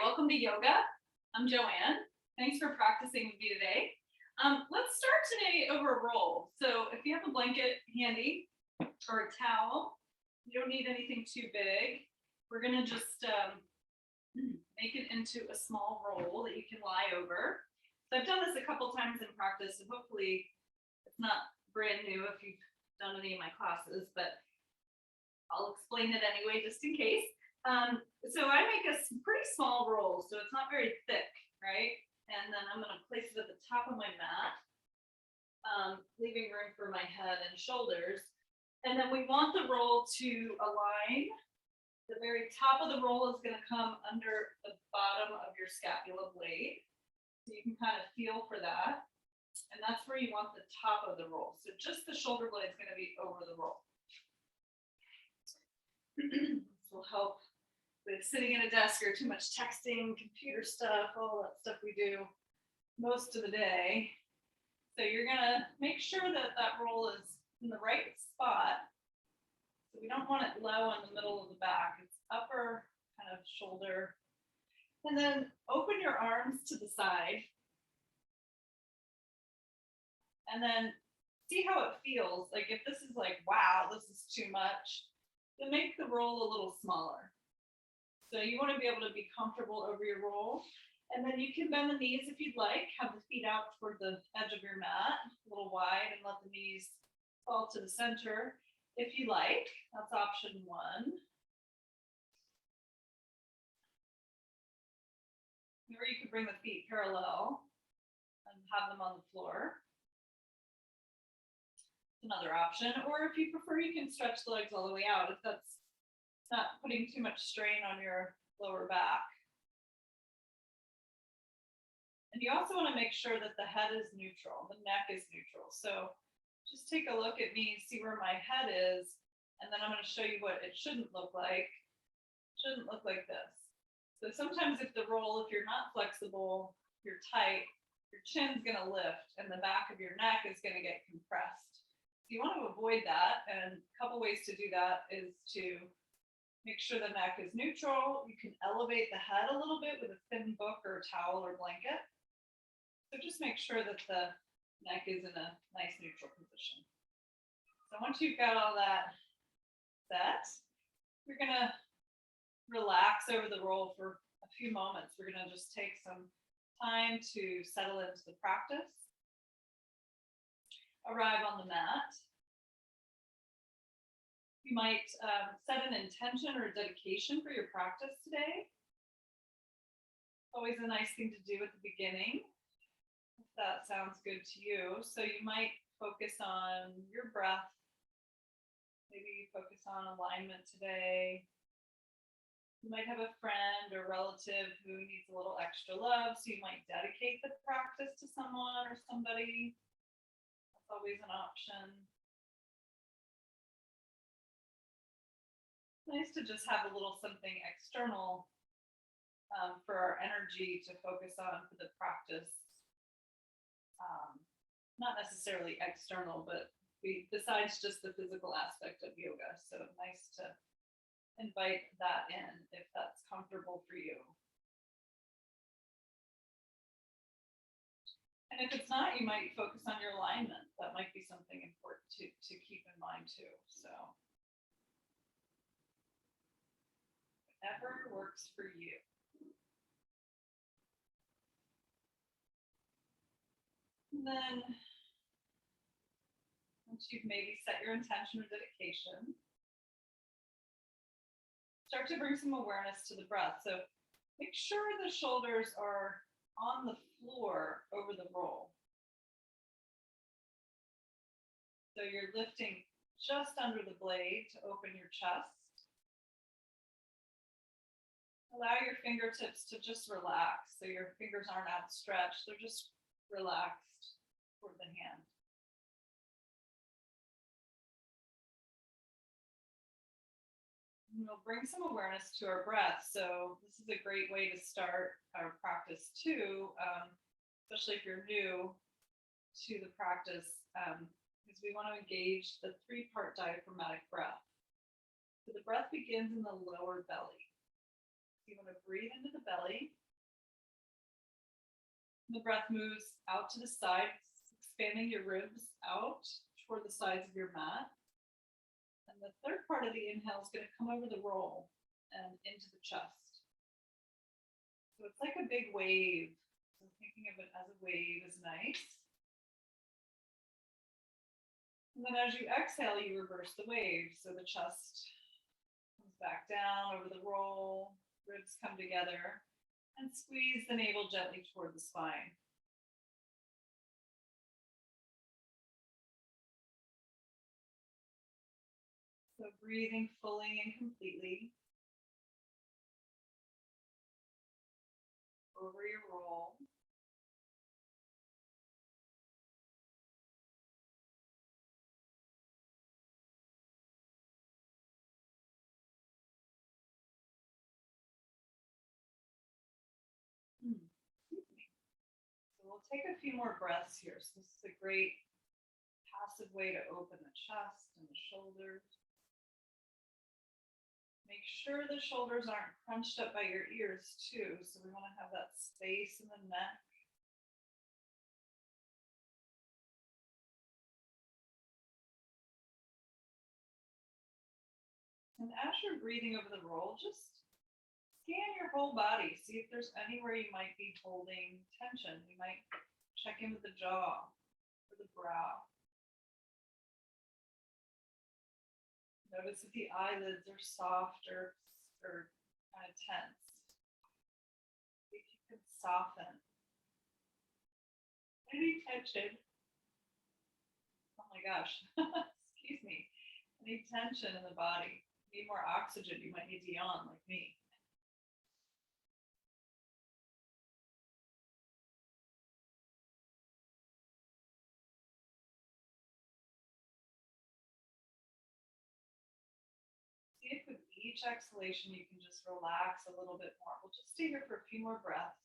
welcome to yoga. I'm Joanne. Thanks for practicing with me today. Let's start today over a roll. So if you have a blanket handy or a towel, you don't need anything too big. We're gonna just make it into a small roll that you can lie over. So I've done this a couple times in practice, and hopefully it's not brand new if you've done any of my classes, but I'll explain it anyway, just in case. So I make a pretty small roll, so it's not very thick, right? And then I'm gonna place it at the top of my mat, leaving room for my head and shoulders. And then we want the roll to align. The very top of the roll is gonna come under the bottom of your scapula blade. So you can kind of feel for that. And that's where you want the top of the roll. So just the shoulder blade is gonna be over the roll. This will help with sitting at a desk or too much texting, computer stuff, all that stuff we do most of the day. So you're gonna make sure that that roll is in the right spot. So we don't want it low in the middle of the back. It's upper kind of shoulder. And then open your arms to the side. And then see how it feels. Like if this is like, wow, this is too much, then make the roll a little smaller. So you want to be able to be comfortable over your roll. And then you can bend the knees if you'd like, have the feet out toward the edge of your mat, a little wide, and let the knees fall to the center if you like. That's option one. Or you could bring the feet parallel and have them on the floor. Another option. Or if you prefer, you can stretch the legs all the way out if that's not putting too much strain on your lower back. And you also want to make sure that the head is neutral, the neck is neutral. So just take a look at me, see where my head is, and then I'm going to show you what it shouldn't look like. It shouldn't look like this. So sometimes if the roll, if you're not flexible, you're tight, your chin's going to lift and the back of your neck is going to get compressed. So you want to avoid that, and a couple ways to do that is to make sure the neck is neutral. You can elevate the head a little bit with a thin book or towel or blanket. So just make sure that the neck is in a nice neutral position. So once you've got all that set, you're gonna relax over the roll for a few moments. We're gonna just take some time to settle into the practice. Arrive on the mat. You might set an intention or dedication for your practice today. Always a nice thing to do at the beginning, if that sounds good to you. So you might focus on your breath. Maybe you focus on alignment today. You might have a friend or relative who needs a little extra love, so you might dedicate the practice to someone or somebody. That's always an option. Nice to just have a little something external for our energy to focus on for the practice. Not necessarily external, but besides just the physical aspect of yoga. So nice to invite that in if that's comfortable for you. And if it's not, you might focus on your alignment. That might be something important to keep in mind too. So whatever works for you. And then once you've maybe set your intention or dedication, start to bring some awareness to the breath. So make sure the shoulders are on the floor over the roll. So you're lifting just under the blade to open your chest. Allow your fingertips to just relax. So your fingers aren't outstretched, they're just relaxed toward the hand. And we'll bring some awareness to our breath. So this is a great way to start our practice too, especially if you're new to the practice, because we want to engage the 3-part diaphragmatic breath. So the breath begins in the lower belly. You want to breathe into the belly. The breath moves out to the side, expanding your ribs out toward the sides of your mat. And the third part of the inhale is going to come over the roll and into the chest. So it's like a big wave. So thinking of it as a wave is nice. And then as you exhale, you reverse the wave. So the chest comes back down over the roll, ribs come together, and squeeze the navel gently toward the spine. So breathing fully and completely over your roll. So we'll take a few more breaths here. So this is a great passive way to open the chest and the shoulders. Make sure the shoulders aren't crunched up by your ears too. So we want to have that space in the neck. And as you're breathing over the roll, just scan your whole body. See if there's anywhere you might be holding tension. You might check in with the jaw or the brow. Notice if the eyelids are soft or kind of tense. See if you can soften any tension. Oh my gosh, excuse me. Any tension in the body. Need more oxygen. You might need to yawn like me. See if with each exhalation you can just relax a little bit more. We'll just stay here for a few more breaths.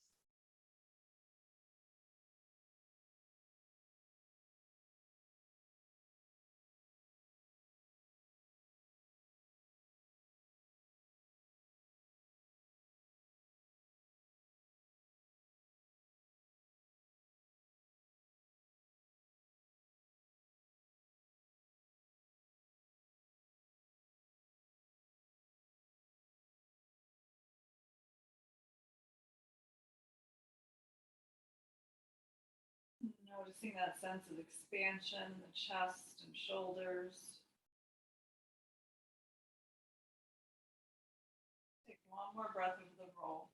Noticing that sense of expansion in the chest and shoulders. Take one more breath over the roll.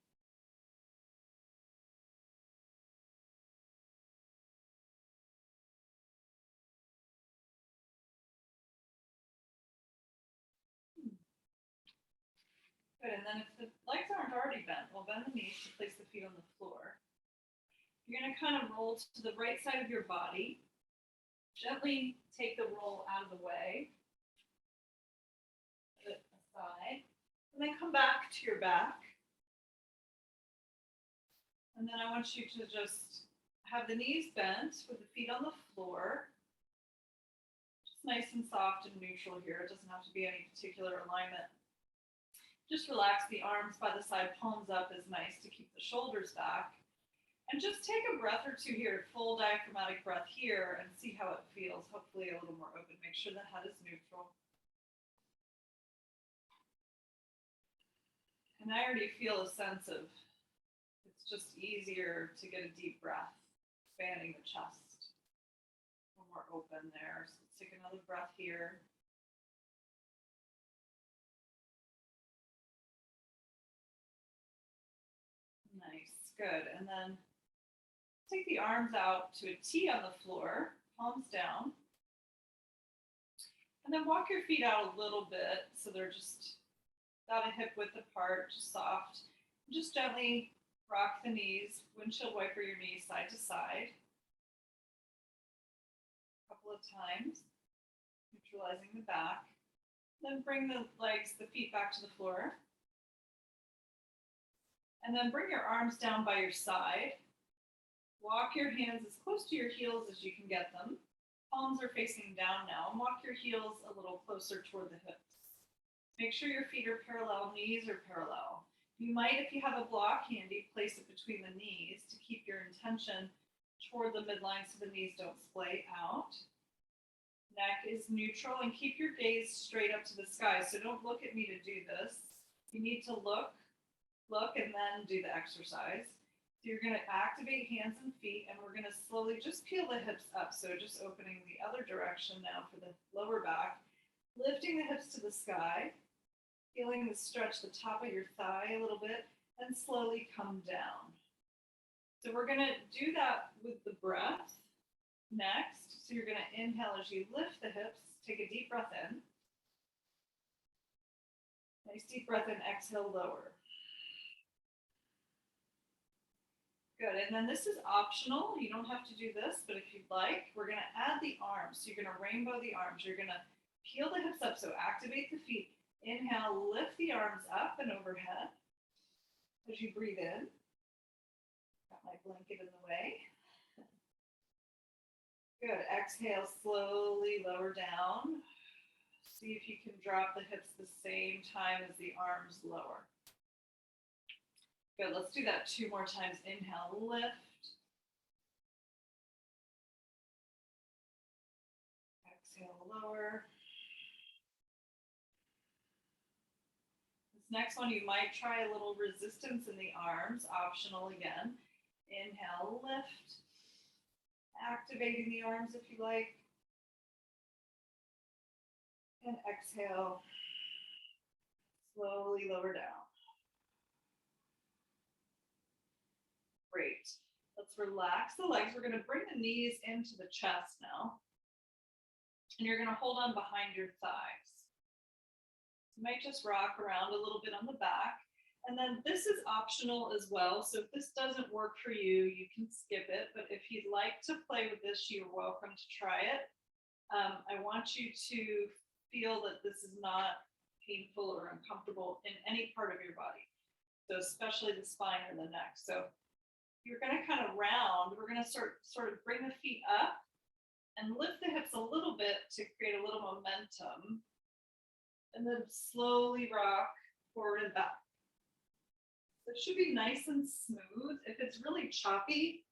Good, and then if the legs aren't already bent, we'll bend the knees to place the feet on the floor. You're going to kind of roll to the right side of your body. Gently take the roll out of the way. Put it aside. And then come back to your back. And then I want you to just have the knees bent with the feet on the floor. Just nice and soft and neutral here. It doesn't have to be any particular alignment. Just relax the arms by the side, palms up is nice to keep the shoulders back. And just take a breath or two here, full diaphragmatic breath here, and see how it feels. Hopefully a little more open. Make sure the head is neutral. And I already feel a sense of, it's just easier to get a deep breath, expanding the chest. A little more open there. So let's take another breath here. Nice, good. And then take the arms out to a T on the floor, palms down. And then walk your feet out a little bit so they're just about a hip width apart, just soft. Just gently rock the knees, windshield wiper your knees side to side. A couple of times, neutralizing the back. Then bring the legs, the feet back to the floor. And then bring your arms down by your side. Walk your hands as close to your heels as you can get them. Palms are facing down now. And walk your heels a little closer toward the hips. Make sure your feet are parallel, knees are parallel. You might, if you have a block handy, place it between the knees to keep your intention toward the midline so the knees don't splay out. Neck is neutral, and keep your gaze straight up to the sky. So don't look at me to do this. You need to look, and then do the exercise. So you're going to activate hands and feet, and we're going to slowly just peel the hips up. So just opening the other direction now for the lower back, lifting the hips to the sky, feeling the stretch the top of your thigh a little bit, and slowly come down. So we're going to do that with the breath next. So you're going to inhale as you lift the hips, take a deep breath in. Nice deep breath in, exhale, lower. Good, and then this is optional. You don't have to do this, but if you'd like, we're gonna add the arms. So you're gonna rainbow the arms. You're gonna peel the hips up, so activate the feet. Inhale, lift the arms up and overhead. As you breathe in, got my blanket in the way. Good, exhale, slowly lower down. See if you can drop the hips the same time as the arms lower. Good, let's do that 2 more times. Inhale, lift. Exhale, lower. This next one, you might try a little resistance in the arms, optional again. Inhale, lift. Activating the arms if you like. And exhale, slowly lower down. Great. Let's relax the legs. We're going to bring the knees into the chest now. And you're going to hold on behind your thighs. You might just rock around a little bit on the back. And then this is optional as well. So if this doesn't work for you, you can skip it. But if you'd like to play with this, you're welcome to try it. I want you to feel that this is not painful or uncomfortable in any part of your body. So especially the spine and the neck. So you're going to kind of round. We're going to sort of bring the feet up and lift the hips a little bit to create a little momentum. And then slowly rock forward and back. So it should be nice and smooth. If it's really choppy,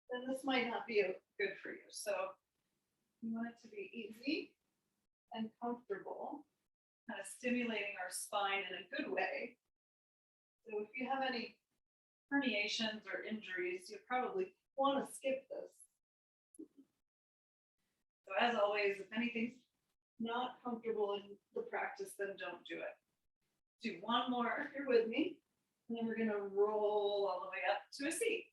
then this might not be good for you. So you want it to be easy and comfortable, kind of stimulating our spine in a good way. So if you have any herniations or injuries, you probably want to skip this. So as always, if anything's not comfortable in the practice, then don't do it. Do 1 more if you're with me, and then we're going to roll all the way up to a seat.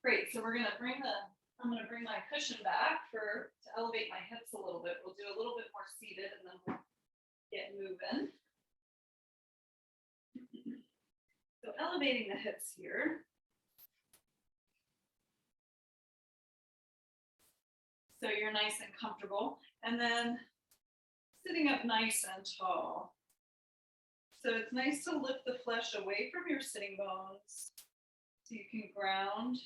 Great, so I'm going to bring my cushion back to elevate my hips a little bit. We'll do a little bit more seated, and then we'll get moving. So elevating the hips here. So you're nice and comfortable. And then sitting up nice and tall. So it's nice to lift the flesh away from your sitting bones so you can ground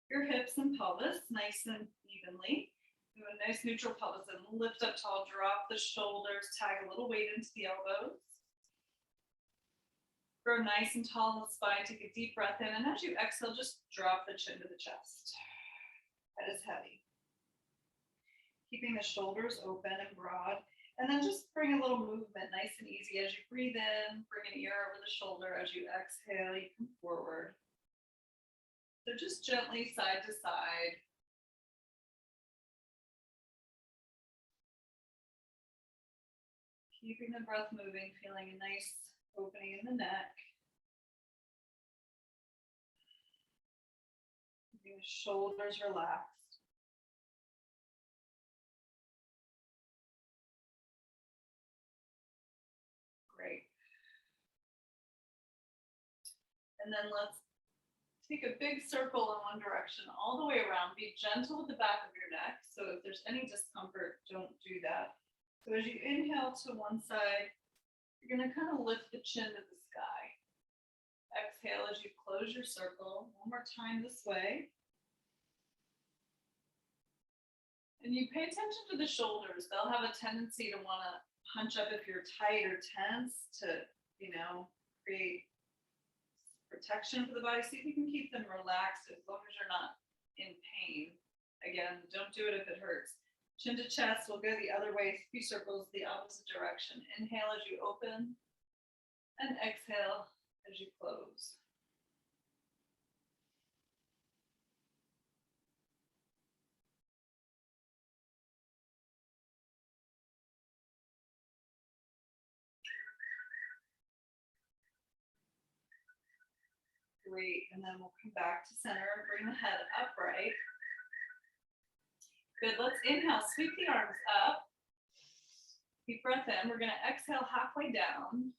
your hips and pelvis nice and evenly. Do a nice neutral pelvis and lift up tall, drop the shoulders, tag a little weight into the elbows. Grow nice and tall in the spine, take a deep breath in, and as you exhale, just drop the chin to the chest. That is heavy. Keeping the shoulders open and broad, and then just bring a little movement, nice and easy. As you breathe in, bring an ear over the shoulder. As you exhale, you come forward. So just gently side to side. Keeping the breath moving, feeling a nice opening in the neck. Keeping the shoulders relaxed. Great. And then let's take a big circle in one direction all the way around. Be gentle with the back of your neck. So if there's any discomfort, don't do that. So as you inhale to one side, you're going to kind of lift the chin to the sky. Exhale as you close your circle. One more time this way. And you pay attention to the shoulders. They'll have a tendency to want to hunch up if you're tight or tense to, create protection for the body. See if you can keep them relaxed as long as you're not in pain. Again, don't do it if it hurts. Chin to chest, we'll go the other way, 3 circles, the opposite direction. Inhale as you open, and exhale as you close. Great, and then we'll come back to center, bring the head upright. Good, let's inhale, sweep the arms up. Deep breath in, we're gonna exhale halfway down.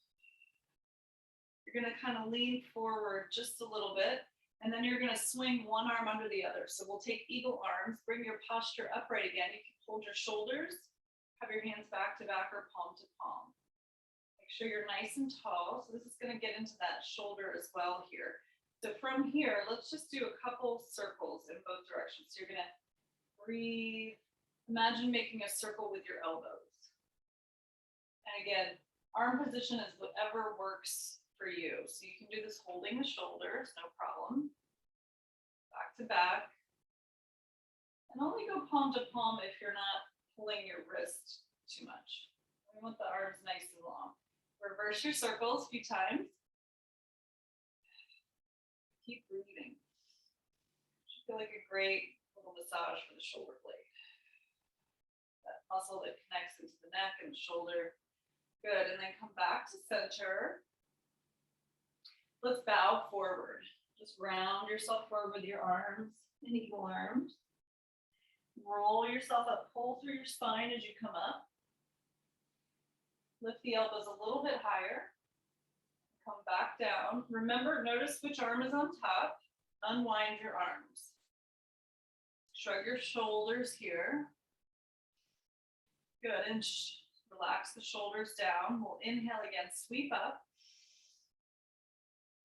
You're gonna kind of lean forward just a little bit, and then you're gonna swing one arm under the other. So we'll take eagle arms, bring your posture upright again. You can hold your shoulders, have your hands back to back or palm to palm. Make sure you're nice and tall. So this is gonna get into that shoulder as well here. So from here, let's just do a couple circles in both directions. So you're gonna breathe. Imagine making a circle with your elbows. And again, arm position is whatever works for you. So you can do this holding the shoulders, no problem. Back to back. And only go palm to palm if you're not pulling your wrist too much. We want the arms nice and long. Reverse your circles a few times. Keep breathing. Should feel like a great little massage for the shoulder blade. That muscle that connects into the neck and the shoulder. Good, and then come back to center. Let's bow forward. Just round yourself forward with your arms and eagle arms. Roll yourself up, pull through your spine as you come up. Lift the elbows a little bit higher. Come back down. Remember, notice which arm is on top. Unwind your arms. Shrug your shoulders here. Good, and relax the shoulders down. We'll inhale again, sweep up.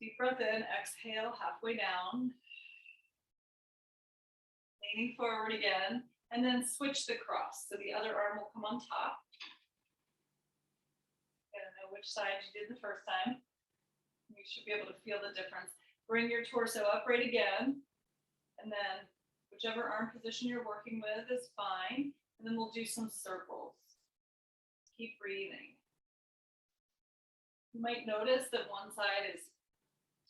Deep breath in, exhale, halfway down. Leaning forward again, and then switch the cross. So the other arm will come on top. Gotta know which side you did the first time. You should be able to feel the difference. Bring your torso upright again, and then whichever arm position you're working with is fine. And then we'll do some circles. Keep breathing. You might notice that one side is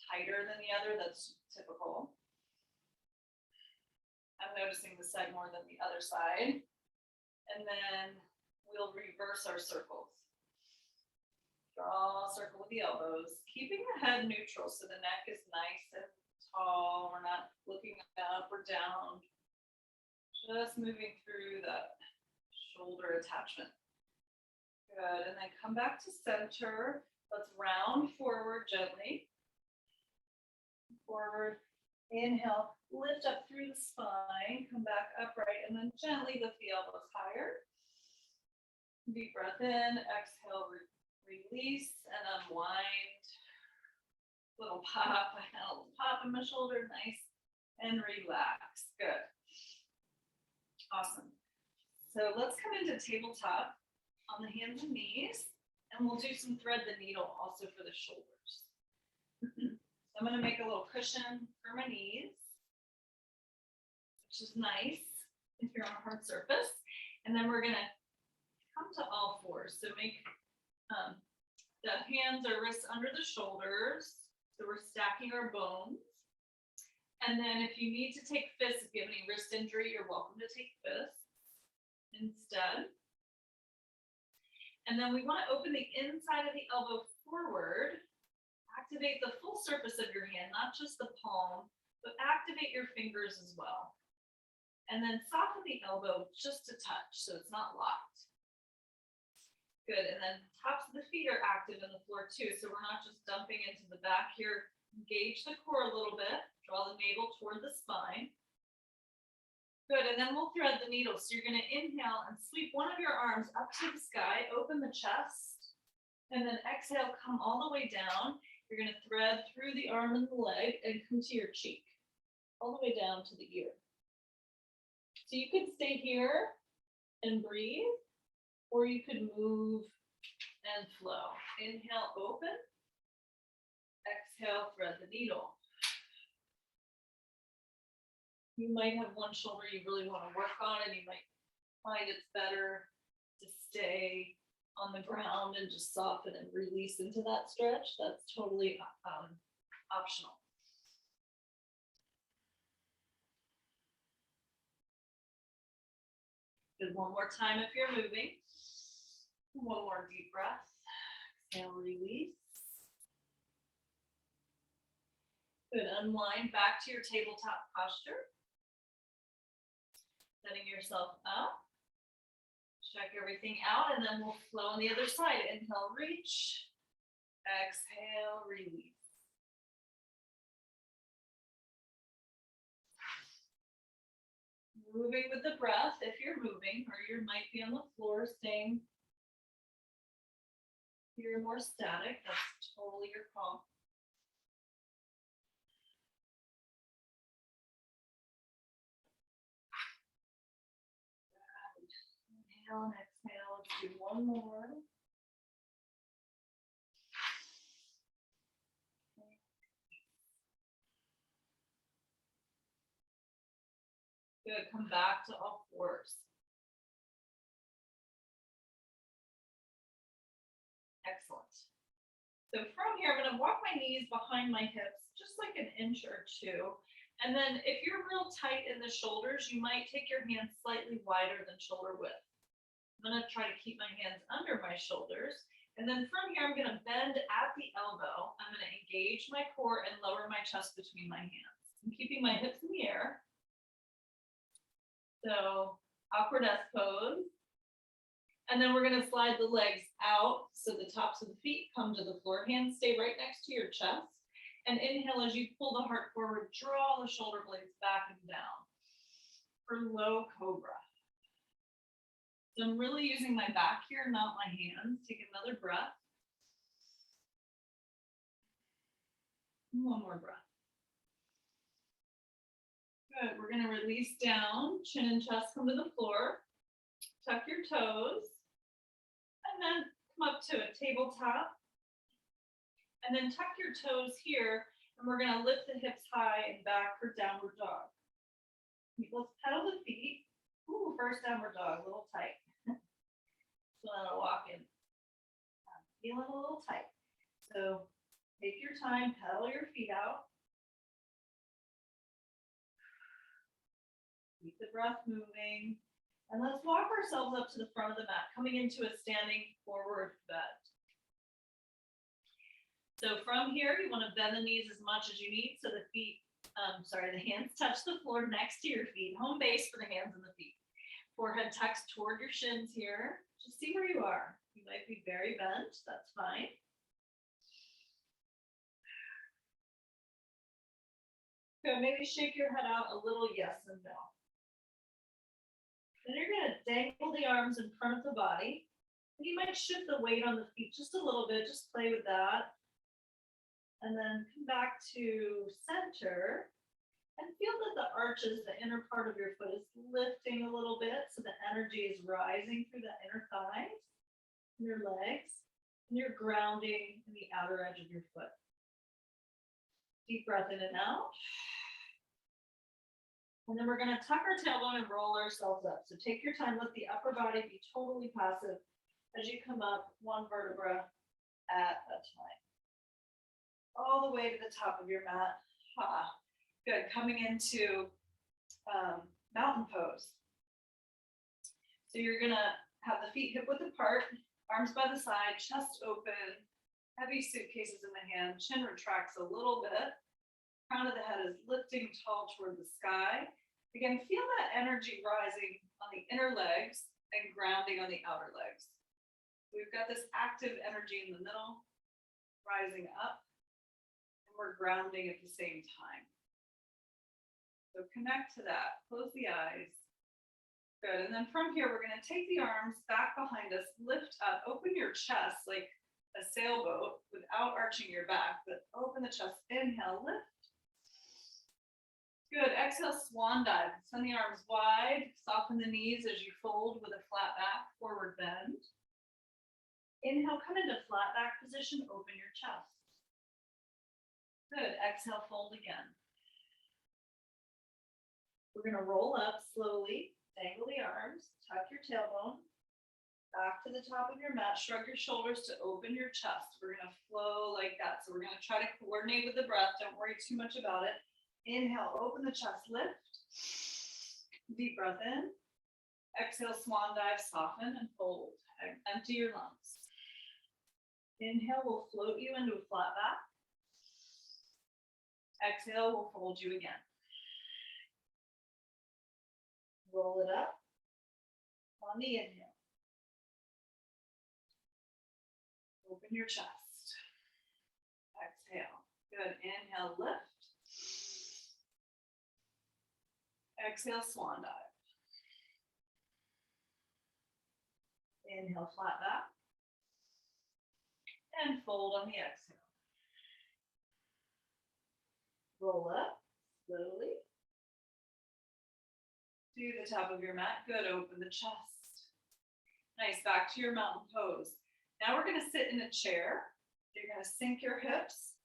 tighter than the other. That's typical. I'm noticing this side more than the other side. And then we'll reverse our circles. Draw a circle with the elbows, keeping the head neutral so the neck is nice and tall. We're not looking up or down. Just moving through that shoulder attachment. Good, and then come back to center. Let's round forward gently. Forward, inhale, lift up through the spine, come back upright, and then gently lift the elbows higher. Deep breath in, exhale, release and unwind. Little pop, I had a little pop in my shoulder, nice, and relax. Good. Awesome. So let's come into tabletop on the hands and knees, and we'll do some thread the needle also for the shoulders. I'm going to make a little cushion for my knees, which is nice if you're on a hard surface. And then we're going to come to all fours. So make the hands or wrists under the shoulders. So we're stacking our bones. And then if you need to take fists, if you have any wrist injury, you're welcome to take fists instead. And then we want to open the inside of the elbow forward. Activate the full surface of your hand, not just the palm, but activate your fingers as well. And then soften the elbow just a touch so it's not locked. Good, and then tops of the feet are active in the floor too, so we're not just dumping into the back here. Engage the core a little bit, draw the navel toward the spine. Good, and then we'll thread the needle. So you're gonna inhale and sweep one of your arms up to the sky, open the chest, and then exhale, come all the way down. You're gonna thread through the arm and the leg and come to your cheek, all the way down to the ear. So you could stay here and breathe, or you could move and flow. Inhale, open. exhale, thread the needle. You might have one shoulder you really want to work on, and you might find it's better to stay on the ground and just soften and release into that stretch. That's totally optional. Good, one more time if you're moving. One more deep breath. Exhale, release. Good, unwind back to your tabletop posture. Setting yourself up. Check everything out, and then we'll flow on the other side. Inhale, reach. Exhale, release. Moving with the breath if you're moving, or you might be on the floor staying. If you're more static, that's totally your call. Inhale and exhale. Let's do one more. Good, come back to all fours. Excellent. So from here, I'm going to walk my knees behind my hips, just like an inch or two. And then if you're real tight in the shoulders, you might take your hands slightly wider than shoulder width. I'm going to try to keep my hands under my shoulders. And then from here, I'm going to bend at the elbow. I'm going to engage my core and lower my chest between my hands. I'm keeping my hips in the air. So awkward S pose. And then we're going to slide the legs out so the tops of the feet come to the floor. Hands stay right next to your chest. And inhale as you pull the heart forward, draw the shoulder blades back and down for low cobra. So I'm really using my back here, not my hands. Take another breath. One more breath. Good. We're going to release down, chin and chest come to the floor. Tuck your toes. And then come up to a tabletop. And then tuck your toes here. And we're going to lift the hips high and back for downward dog. Let's pedal the feet. Ooh, first downward dog, a little tight. So I'll walk in. I'm feeling a little tight. So take your time, pedal your feet out. Keep the breath moving. And let's walk ourselves up to the front of the mat, coming into a standing forward bend. So from here, you want to bend the knees as much as you need so the hands touch the floor next to your feet. Home base for the hands and the feet. Forehead tucks toward your shins here. Just see where you are. You might be very bent, that's fine. Good, maybe shake your head out a little yes and no. Then you're going to dangle the arms in front of the body. And you might shift the weight on the feet just a little bit, just play with that. And then come back to center. And feel that the arches, the inner part of your foot is lifting a little bit, so the energy is rising through the inner thighs, your legs, and you're grounding in the outer edge of your foot. Deep breath in and out. And then we're going to tuck our tailbone and roll ourselves up. So take your time, let the upper body be totally passive as you come up one vertebra at a time. All the way to the top of your mat. Good, coming into mountain pose. So you're gonna have the feet hip width apart, arms by the side, chest open, heavy suitcases in the hand, chin retracts a little bit, crown of the head is lifting tall toward the sky. Again, feel that energy rising on the inner legs and grounding on the outer legs. We've got this active energy in the middle, rising up, and we're grounding at the same time. So connect to that, close the eyes. Good, and then from here, we're gonna take the arms back behind us, lift up, open your chest like a sailboat without arching your back, but open the chest, inhale, lift. Good, exhale, swan dive. Send the arms wide, soften the knees as you fold with a flat back, forward bend. Inhale, come into flat back position, open your chest. Good. Exhale, fold again. We're going to roll up slowly, dangle the arms, tuck your tailbone, back to the top of your mat, shrug your shoulders to open your chest. We're going to flow like that. So we're going to try to coordinate with the breath. Don't worry too much about it. Inhale, open the chest, lift. Deep breath in. Exhale, swan dive, soften and fold. Empty your lungs. Inhale will float you into a flat back. Exhale will fold you again. Roll it up on the inhale. Open your chest. Exhale. Good. Inhale, lift. Exhale, swan dive. Inhale, flat back. And fold on the exhale. Roll up slowly. To the top of your mat. Good. Open the chest. Nice. Back to your mountain pose. Now we're going to sit in a chair. You're going to sink your hips.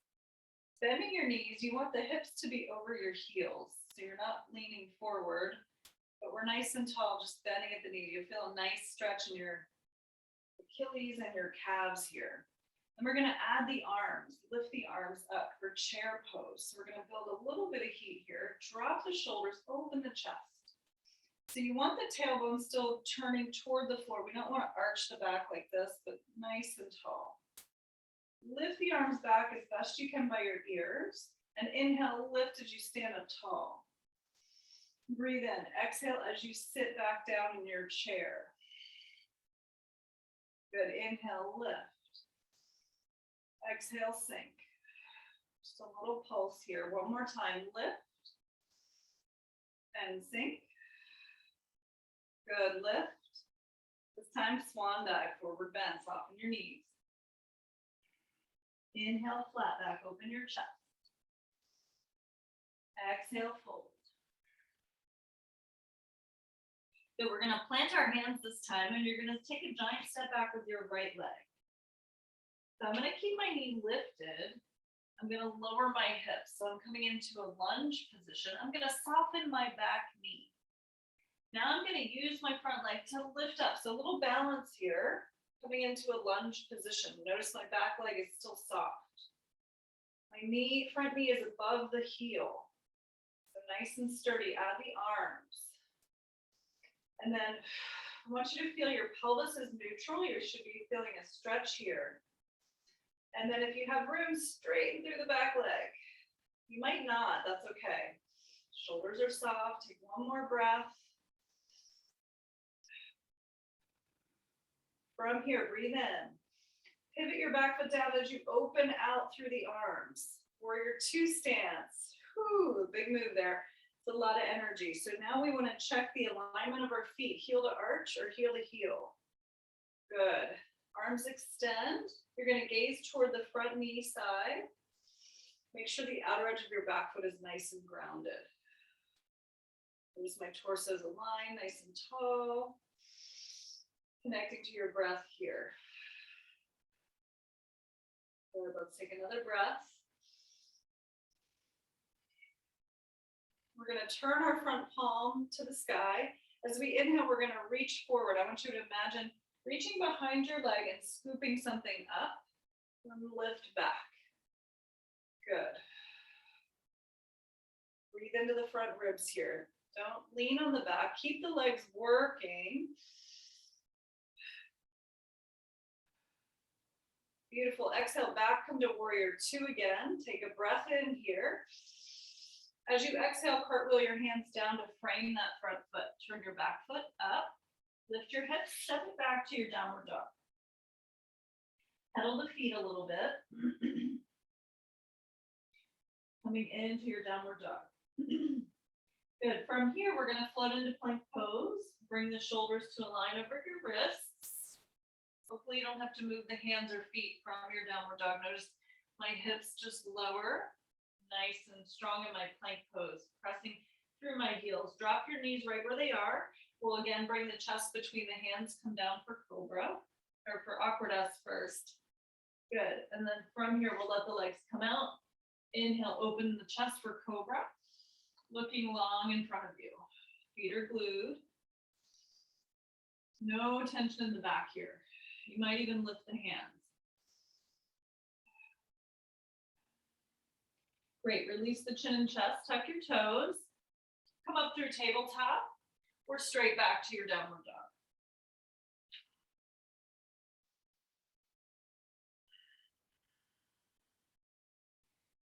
Bending your knees. You want the hips to be over your heels. So you're not leaning forward, but we're nice and tall, just bending at the knee. You feel a nice stretch in your Achilles and your calves here. And we're going to add the arms. Lift the arms up for chair pose. So we're going to build a little bit of heat here. Drop the shoulders, open the chest. So you want the tailbone still turning toward the floor. We don't want to arch the back like this, but nice and tall. Lift the arms back as best you can by your ears. And inhale, lift as you stand up tall. Breathe in. Exhale as you sit back down in your chair. Good. Inhale, lift. Exhale, sink. Just a little pulse here. One more time. Lift and sink. Good. Lift. This time, swan dive, forward bend. Soften your knees. Inhale, flat back. Open your chest. Exhale, fold. So we're going to plant our hands this time, and you're going to take a giant step back with your right leg. So I'm going to keep my knee lifted. I'm going to lower my hips. So I'm coming into a lunge position. I'm going to soften my back knee. Now I'm going to use my front leg to lift up. So a little balance here, coming into a lunge position. Notice my back leg is still soft. My knee, front knee is above the heel. So nice and sturdy. Add the arms. And then I want you to feel your pelvis is neutral. You should be feeling a stretch here. And then if you have room, straighten through the back leg. You might not, that's okay. Shoulders are soft. Take one more breath. From here, breathe in. Pivot your back foot down as you open out through the arms. Warrior two stance. Whew, big move there. It's a lot of energy. So now we want to check the alignment of our feet, heel to arch or heel to heel. Good. Arms extend. You're going to gaze toward the front knee side. Make sure the outer edge of your back foot is nice and grounded. Notice my torso is aligned, nice and tall. Connecting to your breath here. Good. Let's take another breath. We're going to turn our front palm to the sky. As we inhale, we're going to reach forward. I want you to imagine reaching behind your leg and scooping something up and lift back. Good. Breathe into the front ribs here. Don't lean on the back. Keep the legs working. Beautiful. Exhale, back, come to warrior two again. Take a breath in here. As you exhale, cartwheel your hands down to frame that front foot. Turn your back foot up. Lift your hips, step it back to your downward dog. Pedal the feet a little bit. Coming into your downward dog. Good. From here, we're going to float into plank pose. Bring the shoulders to a line over your wrists. Hopefully you don't have to move the hands or feet from your downward dog. Notice my hips just lower, nice and strong in my plank pose, pressing through my heels. Drop your knees right where they are. We'll again bring the chest between the hands, come down for cobra, or for awkward S first. Good. And then from here, we'll let the legs come out. Inhale, open the chest for cobra, looking long in front of you. Feet are glued. No tension in the back here. You might even lift the hands. Great, release the chin and chest, tuck your toes. Come up through tabletop or straight back to your downward dog.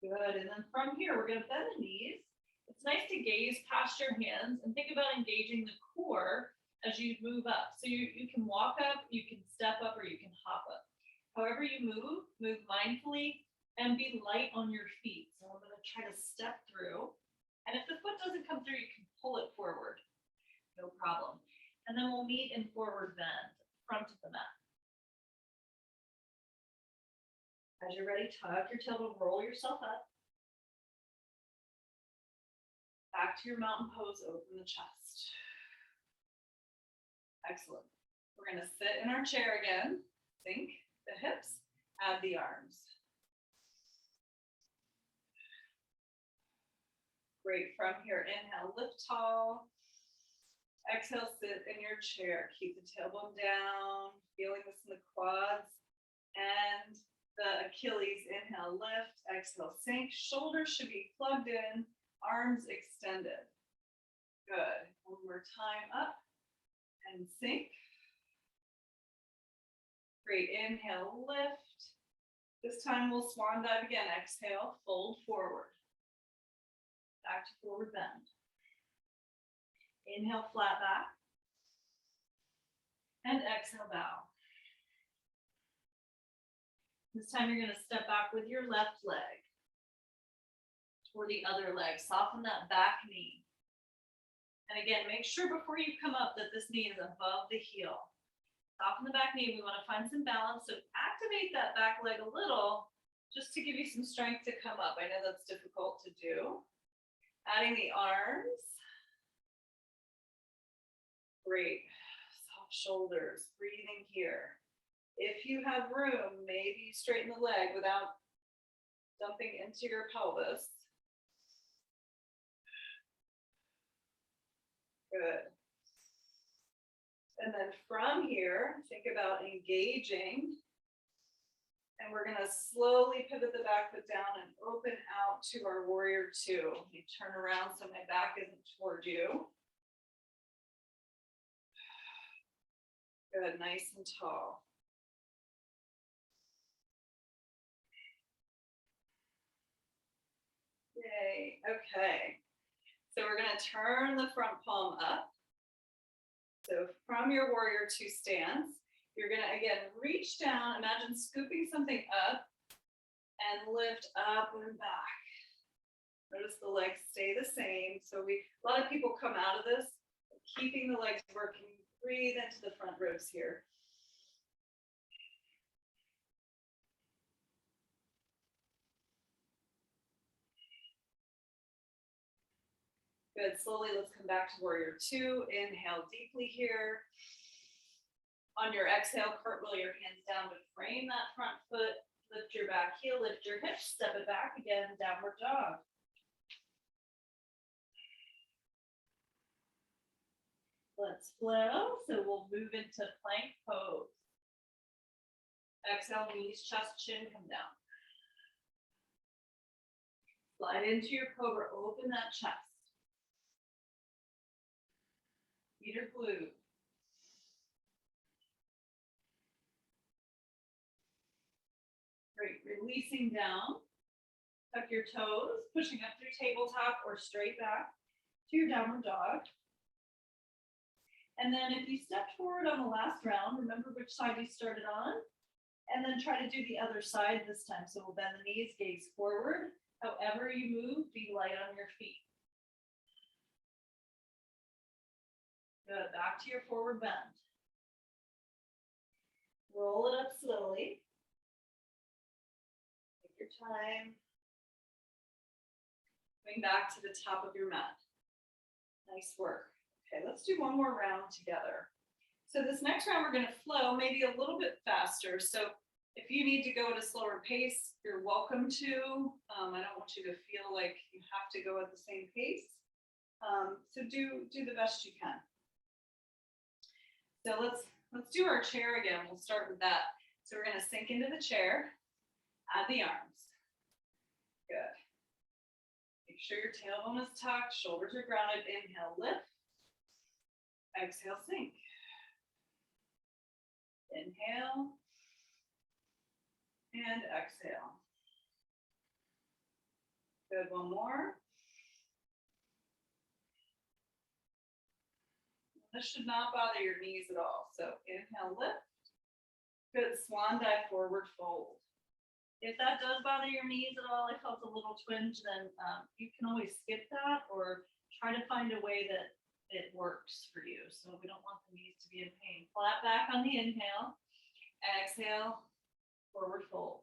Good, and then from here, we're gonna bend the knees. It's nice to gaze past your hands and think about engaging the core as you move up. So you can walk up, you can step up, or you can hop up. However you move mindfully and be light on your feet. So I'm gonna try to step through. And if the foot doesn't come through, you can pull it forward, no problem. And then we'll meet in forward bend, front of the mat. As you're ready, tuck your tailbone, roll yourself up. Back to your mountain pose, open the chest. Excellent. We're gonna sit in our chair again, sink the hips, add the arms. Great, from here, inhale, lift tall. Exhale, sit in your chair. Keep the tailbone down, feeling this in the quads and the Achilles. Inhale, lift, exhale, sink. Shoulders should be plugged in, arms extended. Good. One more time, up and sink. Great, inhale, lift. This time we'll swan dive again. Exhale, fold forward. Back to forward bend. Inhale, flat back. And exhale, bow. This time you're going to step back with your left leg or the other leg. Soften that back knee. And again, make sure before you come up that this knee is above the heel. Soften the back knee. We want to find some balance. So activate that back leg a little just to give you some strength to come up. I know that's difficult to do. Adding the arms. Great. Soft shoulders. Breathing here. If you have room, maybe you straighten the leg without dumping into your pelvis. Good. And then from here, think about engaging. And we're gonna slowly pivot the back foot down and open out to our warrior two. You turn around so my back isn't toward you. Good, nice and tall. Yay, okay. So we're gonna turn the front palm up. So from your warrior two stance, you're gonna, again, reach down, imagine scooping something up and lift up and back. Notice the legs stay the same. So a lot of people come out of this, keeping the legs working. Breathe into the front ribs here. Good, slowly let's come back to warrior two. Inhale deeply here. On your exhale, cartwheel your hands down to frame that front foot. Lift your back heel, lift your hips, step it back again, downward dog. Let's flow, so we'll move into plank pose. Exhale, knees, chest, chin, come down. Slide into your cobra, open that chest. Feet are glued. Great, releasing down. Tuck your toes, pushing up through tabletop or straight back to your downward dog. And then if you stepped forward on the last round, remember which side you started on, and then try to do the other side this time. So we'll bend the knees, gaze forward. However you move, be light on your feet. Good, back to your forward bend. Roll it up slowly. Take your time. Coming back to the top of your mat. Nice work. Okay, let's do one more round together. So this next round, we're gonna flow maybe a little bit faster. So If you need to go at a slower pace, you're welcome to. I don't want you to feel like you have to go at the same pace. So do the best you can. So let's do our chair again. We'll start with that. So we're going to sink into the chair, add the arms. Good. Make sure your tailbone is tucked, shoulders are grounded. Inhale, lift. Exhale, sink. Inhale. And exhale. Good, one more. This should not bother your knees at all. So inhale, lift. Good, swan dive, forward fold. If that does bother your knees at all, it felt a little twinge, then you can always skip that or try to find a way that it works for you. So we don't want the knees to be in pain. Flat back on the inhale. Exhale, forward fold.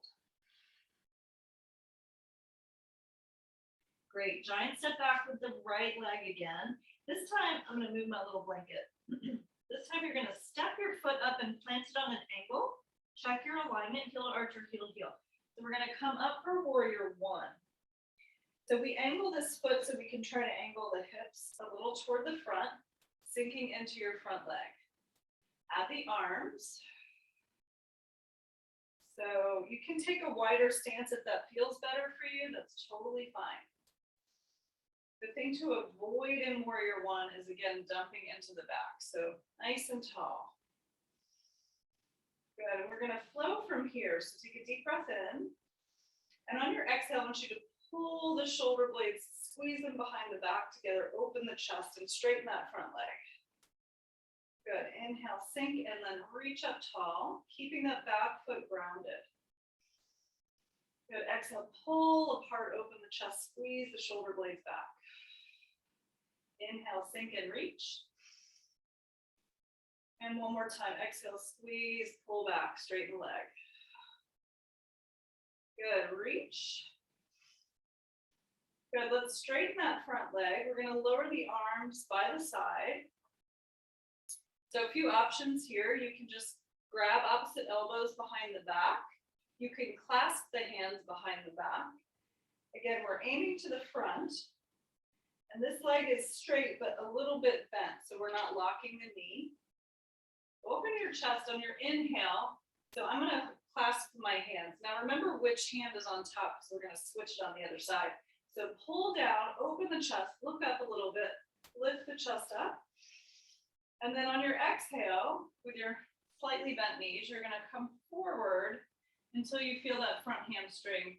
Great, giant step back with the right leg again. This time, I'm gonna move my little blanket. This time you're gonna step your foot up and plant it on an angle. Check your alignment, heel to arch or heel to heel. So we're gonna come up for warrior one. So we angle this foot so we can try to angle the hips a little toward the front, sinking into your front leg. Add the arms. So you can take a wider stance if that feels better for you, that's totally fine. The thing to avoid in warrior one is, again, dumping into the back. So nice and tall. Good, and we're gonna flow from here. So take a deep breath in. And on your exhale, I want you to pull the shoulder blades, squeeze them behind the back together, open the chest and straighten that front leg. Good, inhale, sink, and then reach up tall, keeping that back foot grounded. Good, exhale, pull apart, open the chest, squeeze the shoulder blades back. Inhale, sink and reach. And one more time, exhale, squeeze, pull back, straighten the leg. Good, reach. Good, let's straighten that front leg. We're gonna lower the arms by the side. So a few options here. You can just grab opposite elbows behind the back. You can clasp the hands behind the back. Again, we're aiming to the front. And this leg is straight, but a little bit bent, so we're not locking the knee. Open your chest on your inhale. So I'm gonna clasp my hands. Now remember which hand is on top, so we're gonna switch it on the other side. So pull down, open the chest, look up a little bit, lift the chest up. And then on your exhale, with your slightly bent knees, you're gonna come forward until you feel that front hamstring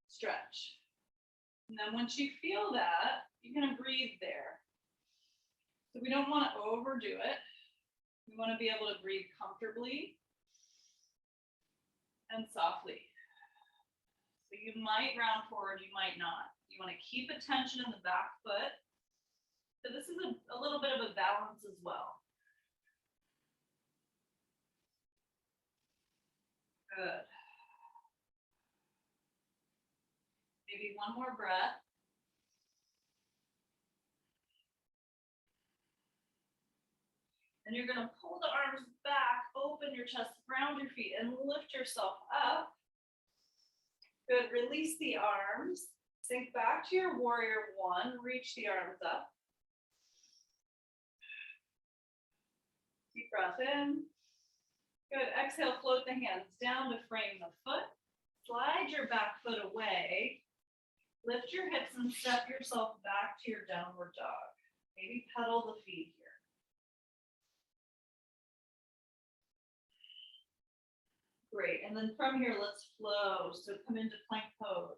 stretch. And then once you feel that, you're gonna breathe there. So we don't wanna overdo it. We wanna be able to breathe comfortably and softly. So you might round forward, you might not. You wanna keep attention in the back foot. So this is a little bit of a balance as well. Good. Maybe one more breath. And you're gonna pull the arms back, open your chest, ground your feet, and lift yourself up. Good, release the arms. Sink back to your warrior one, reach the arms up. Deep breath in. Good, exhale, float the hands down to frame the foot. Slide your back foot away. Lift your hips and step yourself back to your downward dog. Maybe pedal the feet here. Great, and then from here, let's flow. So come into plank pose.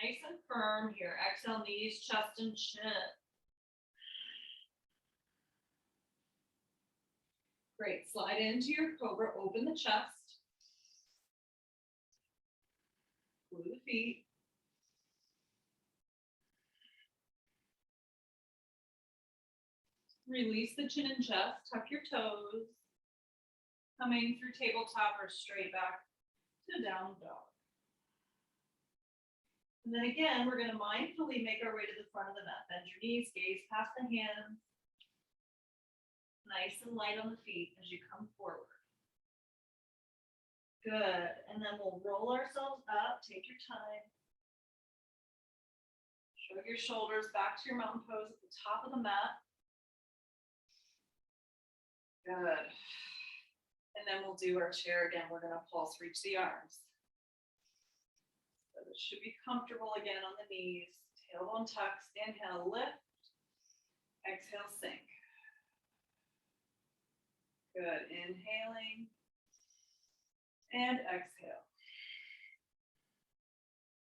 Nice and firm here. Exhale, knees, chest, and chin. Great, slide into your cobra, open the chest. Glue the feet. Release the chin and chest, tuck your toes. Coming through tabletop or straight back to down dog. And then again, we're gonna mindfully make our way to the front of the mat. Bend your knees, gaze past the hands. Nice and light on the feet as you come forward. Good. And then we'll roll ourselves up. Take your time. Shrug your shoulders back to your mountain pose at the top of the mat. Good. And then we'll do our chair again. We're going to pulse, reach the arms. So this should be comfortable again on the knees. Tailbone tucks. Inhale, lift. Exhale, sink. Good. Inhaling. And exhale.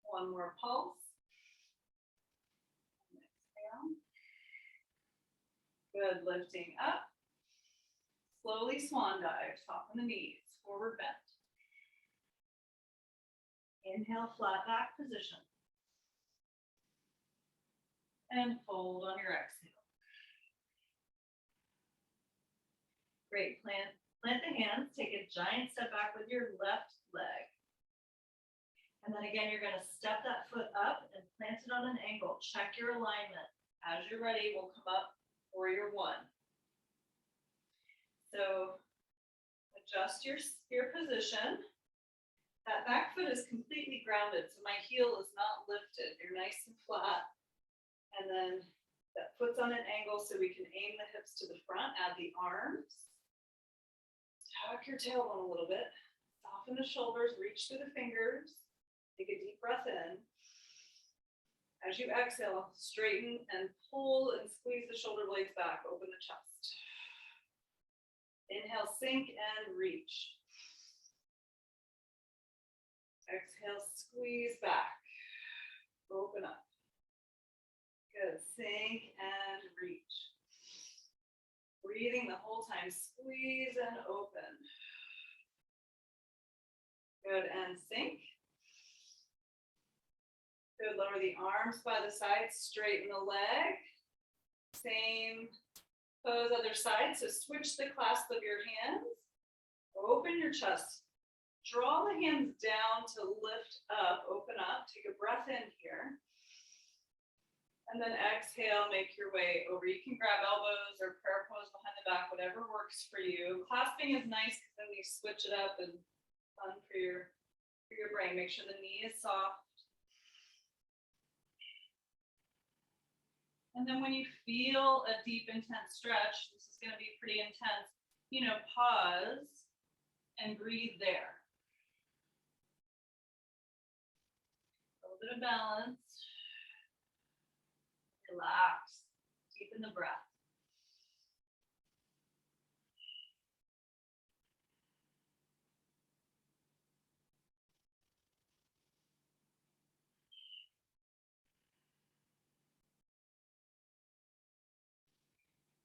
One more pulse. Exhale. Good. Lifting up. Slowly swan dive. Soften the knees. Forward bend. Inhale, flat back position. And fold on your exhale. Great. Plant the hands. Take a giant step back with your left leg. And then again, you're going to step that foot up and plant it on an angle. Check your alignment. As you're ready, we'll come up warrior one. So adjust your position. That back foot is completely grounded, so my heel is not lifted. You're nice and flat. And then that foot's on an angle so we can aim the hips to the front, add the arms. Tuck your tailbone a little bit. Soften the shoulders, reach through the fingers. Take a deep breath in. As you exhale, straighten and pull and squeeze the shoulder blades back. Open the chest. Inhale, sink and reach. Exhale, squeeze back. Open up. Good. Sink and reach. Breathing the whole time. Squeeze and open. Good. And sink. Good. Lower the arms by the sides. Straighten the leg. Same pose, other side. So switch the clasp of your hands. Open your chest. Draw the hands down to lift up, open up, take a breath in here. And then exhale, make your way over. You can grab elbows or prayer pose behind the back, whatever works for you. Clasping is nice because then you switch it up and fun for your brain. Make sure the knee is soft. And then when you feel a deep, intense stretch, this is going to be pretty intense, pause and breathe there. A little bit of balance. Relax. Deepen the breath.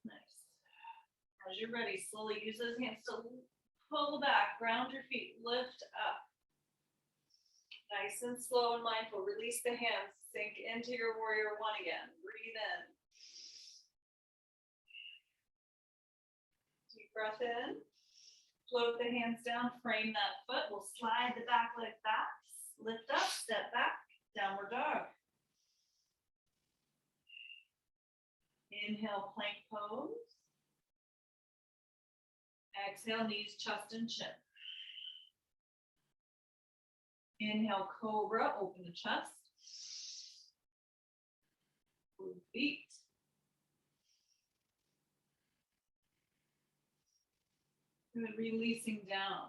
Nice. As you're ready, slowly use those hands to pull back, ground your feet, lift up. Nice and slow and mindful. Release the hands. Sink into your warrior one again. Breathe in. Deep breath in. Float the hands down. Frame that foot. We'll slide the back leg back. Lift up. Step back. Downward dog. Inhale, plank pose. Exhale, knees, chest, and chin. Inhale, cobra, open the chest. Move feet. Good, releasing down.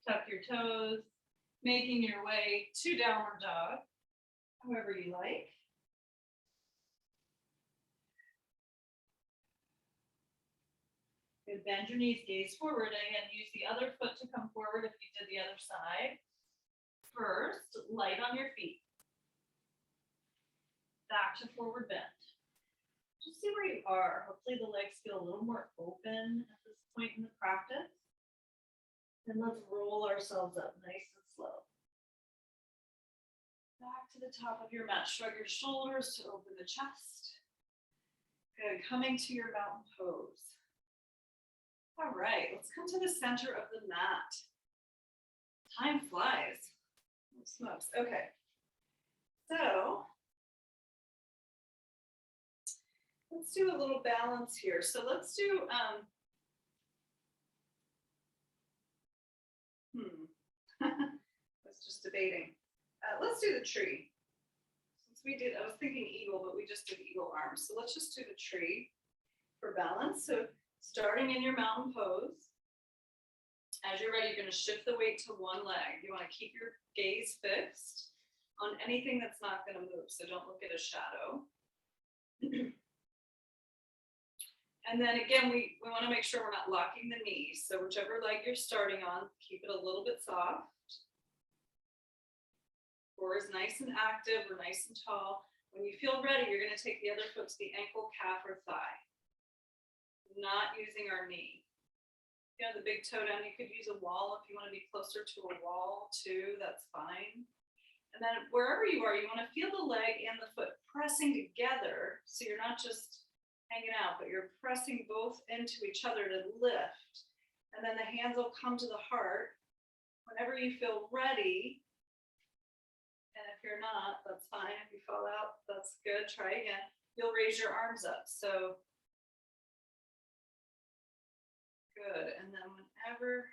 Tuck your toes, making your way to downward dog, however you like. Good, bend your knees, gaze forward, and use the other foot to come forward if you did the other side. First, light on your feet. Back to forward bend. Just see where you are. Hopefully the legs feel a little more open at this point in the practice. And let's roll ourselves up nice and slow. Back to the top of your mat. Shrug your shoulders to open the chest. Good, coming to your mountain pose. All right, let's come to the center of the mat. Time flies. Oh, smokes. Okay. So let's do a little balance here. So let's do I was just debating. Let's do the tree. Since I was thinking eagle, but we just did eagle arms. So let's just do the tree for balance. So starting in your mountain pose. As you're ready, you're going to shift the weight to one leg. You want to keep your gaze fixed on anything that's not going to move. So don't look at a shadow. And then again, we want to make sure we're not locking the knees. So whichever leg you're starting on, keep it a little bit soft. Core is nice and active or nice and tall. When you feel ready, you're going to take the other foot to the ankle, calf, or thigh. Not using our knee. You know, the big toe down, you could use a wall if you want to be closer to a wall too, that's fine. And then wherever you are, you want to feel the leg and the foot pressing together. So you're not just hanging out, but you're pressing both into each other to lift. And then the hands will come to the heart. Whenever you feel ready, and if you're not, that's fine. If you fall out, that's good. Try again. You'll raise your arms up. So good. And then whenever,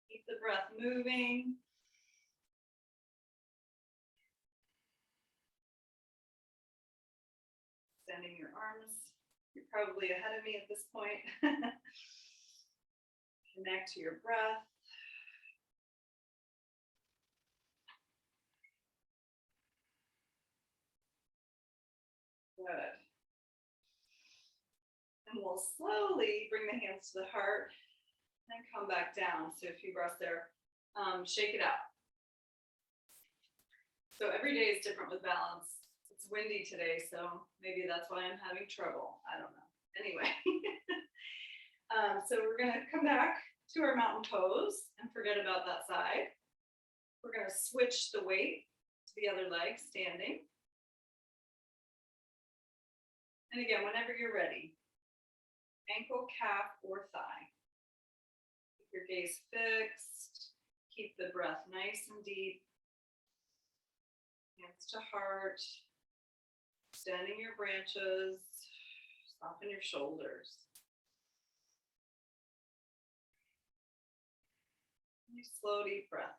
keep the breath moving. Extending your arms. You're probably ahead of me at this point. Connect to your breath. Good. And we'll slowly bring the hands to the heart and come back down. So a few breaths there. Shake it out. So every day is different with balance. It's windy today, so maybe that's why I'm having trouble. I don't know. Anyway, so we're gonna come back to our mountain pose and forget about that side. We're gonna switch the weight to the other leg, standing. And again, whenever you're ready, ankle, calf, or thigh. Keep your gaze fixed. Keep the breath nice and deep. Hands to heart. Extending your branches. Soften your shoulders. Slow, deep breaths.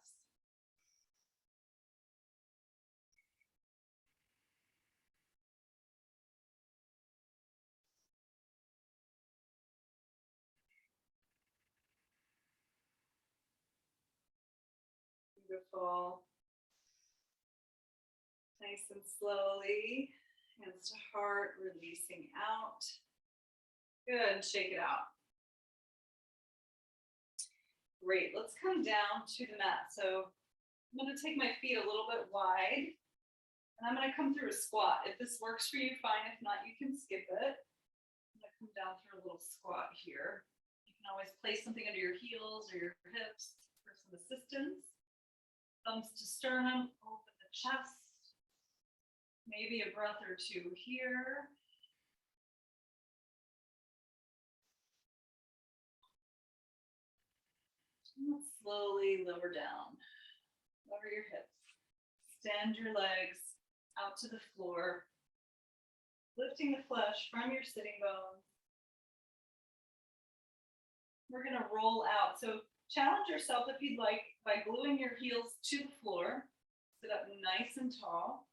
Beautiful. Nice and slowly. Hands to heart, releasing out. Good. Shake it out. Great. Let's come down to the mat. So I'm going to take my feet a little bit wide. And I'm going to come through a squat. If this works for you, fine. If not, you can skip it. I'm going to come down through a little squat here. You can always place something under your heels or your hips for some assistance. Thumbs to sternum, open the chest. Maybe a breath or two here. And slowly lower down. Lower your hips. Extend your legs out to the floor. Lifting the flesh from your sitting bones. We're going to roll out. So challenge yourself if you'd like by gluing your heels to the floor. Sit up nice and tall.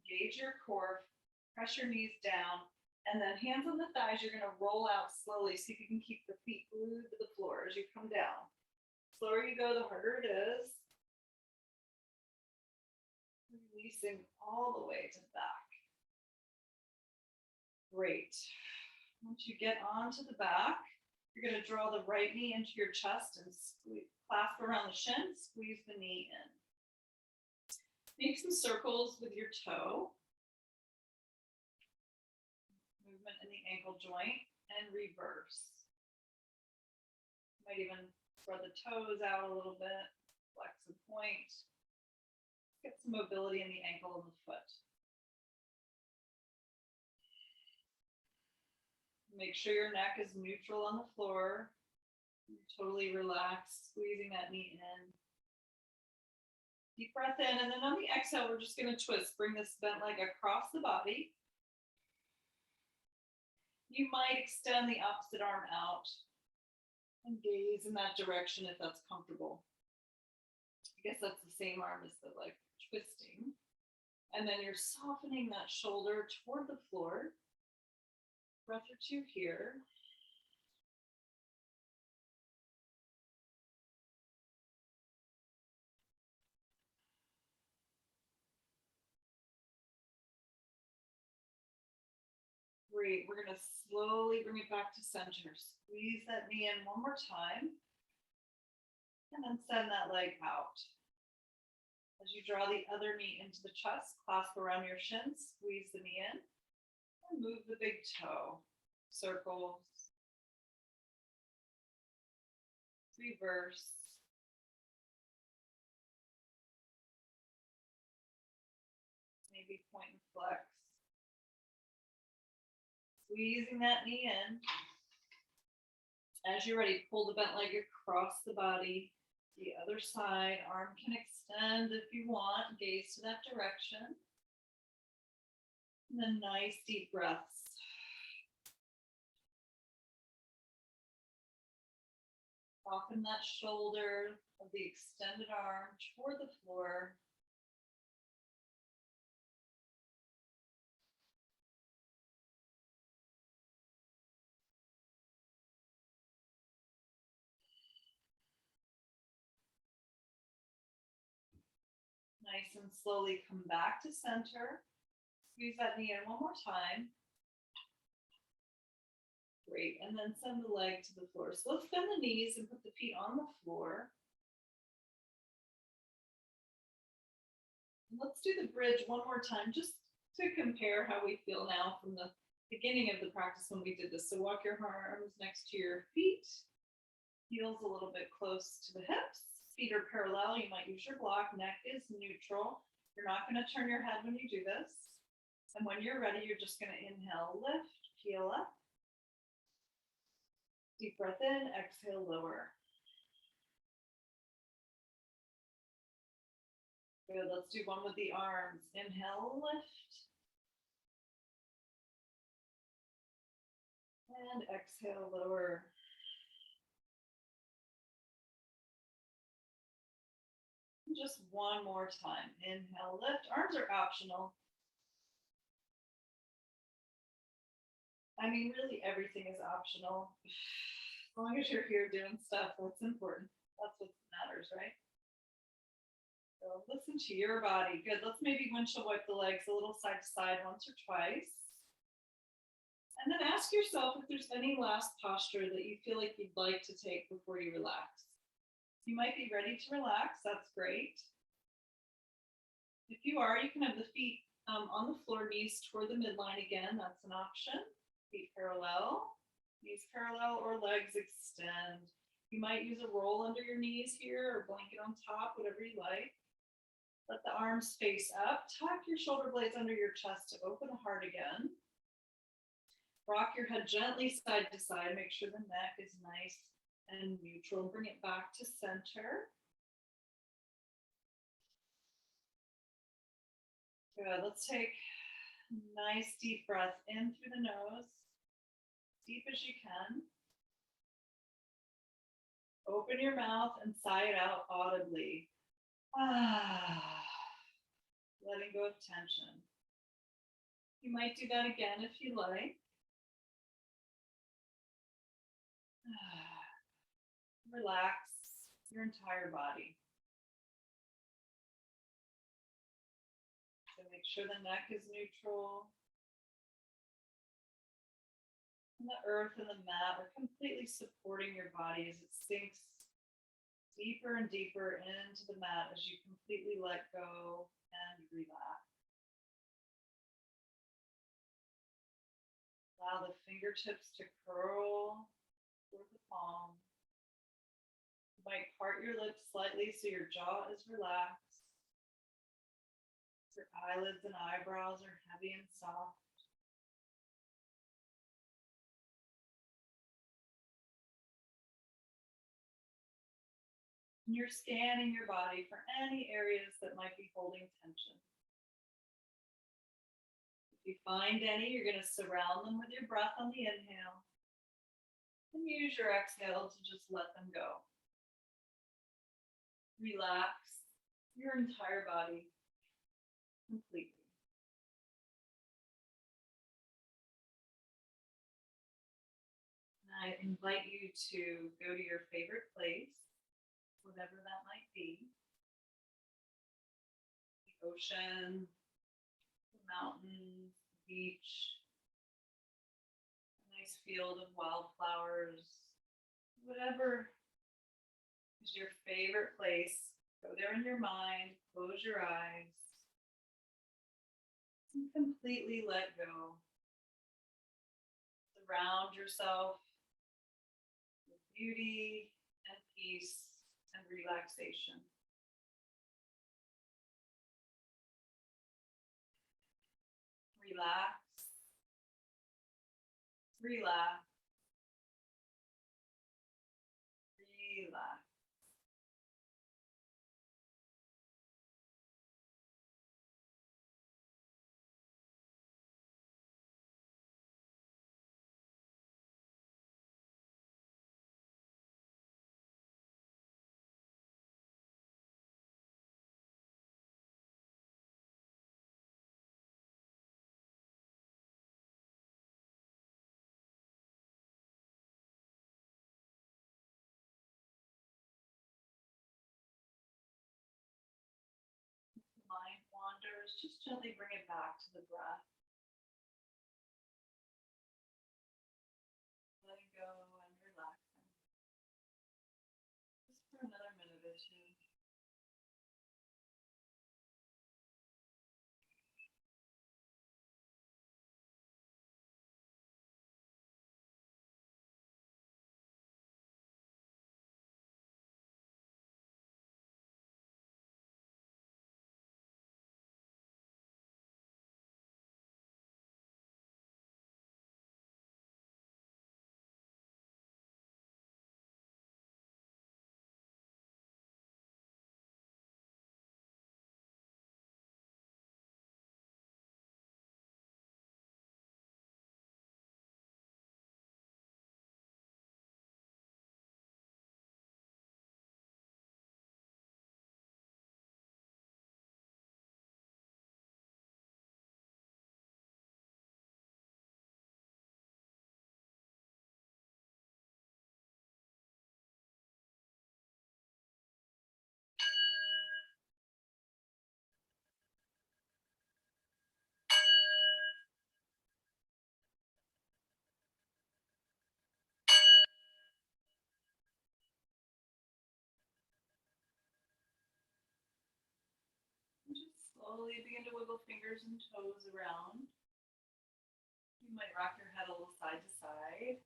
Engage your core, press your knees down, and then hands on the thighs, you're going to roll out slowly. See if you can keep the feet glued to the floor as you come down. The slower you go, the harder it is. Releasing all the way to the back. Great. Once you get onto the back, you're going to draw the right knee into your chest and squeeze, clasp around the shin, squeeze the knee in. Make some circles with your toe. Movement in the ankle joint and reverse. You might even spread the toes out a little bit, flex and point. Get some mobility in the ankle and the foot. Make sure your neck is neutral on the floor. You're totally relaxed, squeezing that knee in. Deep breath in, and then on the exhale, we're just going to twist. Bring this bent leg across the body. You might extend the opposite arm out and gaze in that direction if that's comfortable. I guess that's the same arm as the leg twisting. And then you're softening that shoulder toward the floor. Breath or two here. Great. We're going to slowly bring it back to center. Squeeze that knee in one more time. And then send that leg out. As you draw the other knee into the chest, clasp around your shins, squeeze the knee in, and move the big toe. Circles. Reverse. Maybe point and flex. Squeezing that knee in. As you're ready, pull the bent leg across the body. The other side, arm can extend if you want. Gaze to that direction. And then nice deep breaths. Soften that shoulder of the extended arm toward the floor. Nice and slowly come back to center. Squeeze that knee in one more time. Great, and then send the leg to the floor. So let's bend the knees and put the feet on the floor. And let's do the bridge one more time, just to compare how we feel now from the beginning of the practice when we did this. So walk your arms next to your feet, heels a little bit close to the hips. Feet are parallel. You might use your block. Neck is neutral. You're not going to turn your head when you do this. And when you're ready, you're just going to inhale, lift, peel up. Deep breath in, exhale, lower. Good. Let's do one with the arms. Inhale, lift. And exhale, lower. Just one more time. Inhale, lift. Arms are optional. I mean, really everything is optional. As long as you're here doing stuff, that's important. That's what matters, right? So listen to your body. Good. Let's maybe windshield wipe the legs a little side to side once or twice. And then ask yourself if there's any last posture that you feel like you'd like to take before you relax. You might be ready to relax. That's great. If you are, you can have the feet on the floor, knees toward the midline again. That's an option. Feet parallel, knees parallel, or legs extend. You might use a roll under your knees here or blanket on top, whatever you like. Let the arms face up. Tuck your shoulder blades under your chest to open the heart again. Rock your head gently side to side. Make sure the neck is nice and neutral. Bring it back to center. Good. Let's take a nice deep breath in through the nose. Deep as you can. Open your mouth and sigh it out audibly. Letting go of tension. You might do that again if you like. Relax your entire body. So make sure the neck is neutral. And the earth and the mat are completely supporting your body as it sinks deeper and deeper into the mat as you completely let go and relax. Allow the fingertips to curl toward the palm. You might part your lips slightly so your jaw is relaxed. Your eyelids and eyebrows are heavy and soft. And you're scanning your body for any areas that might be holding tension. If you find any, you're going to surround them with your breath on the inhale. And use your exhale to just let them go. Relax your entire body completely. And I invite you to go to your favorite place, whatever that might be. The ocean, the mountains, the beach, a nice field of wildflowers, whatever is your favorite place. Go there in your mind, close your eyes, and completely let go. Surround yourself with beauty and peace and relaxation. Relax, relax, relax. Mind wanders, just gently bring it back to the breath. Letting go and relaxing. Just for another minute or two. And just slowly begin to wiggle fingers and toes around. You might rock your head a little side to side.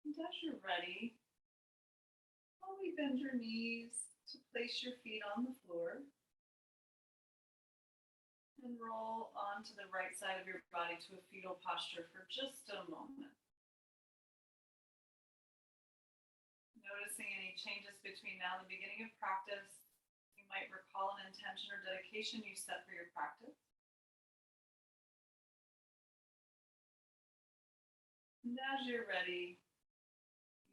And as you're ready, slowly bend your knees to place your feet on the floor. And roll onto the right side of your body to a fetal posture for just a moment. Noticing any changes between now and the beginning of practice. You might recall an intention or dedication you set for your practice. And as you're ready,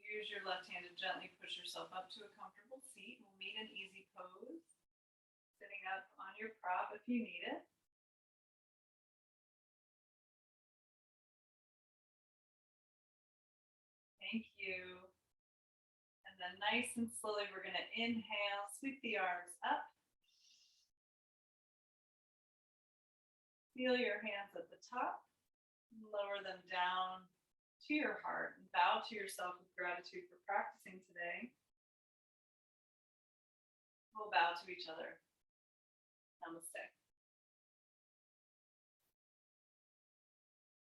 use your left hand to gently push yourself up to a comfortable seat. We'll meet an easy pose, sitting up on your prop if you need it. Thank you. And then nice and slowly, we're going to inhale, sweep the arms up. Feel your hands at the top, lower them down to your heart, and bow to yourself with gratitude for practicing today. We'll bow to each other. Namaste.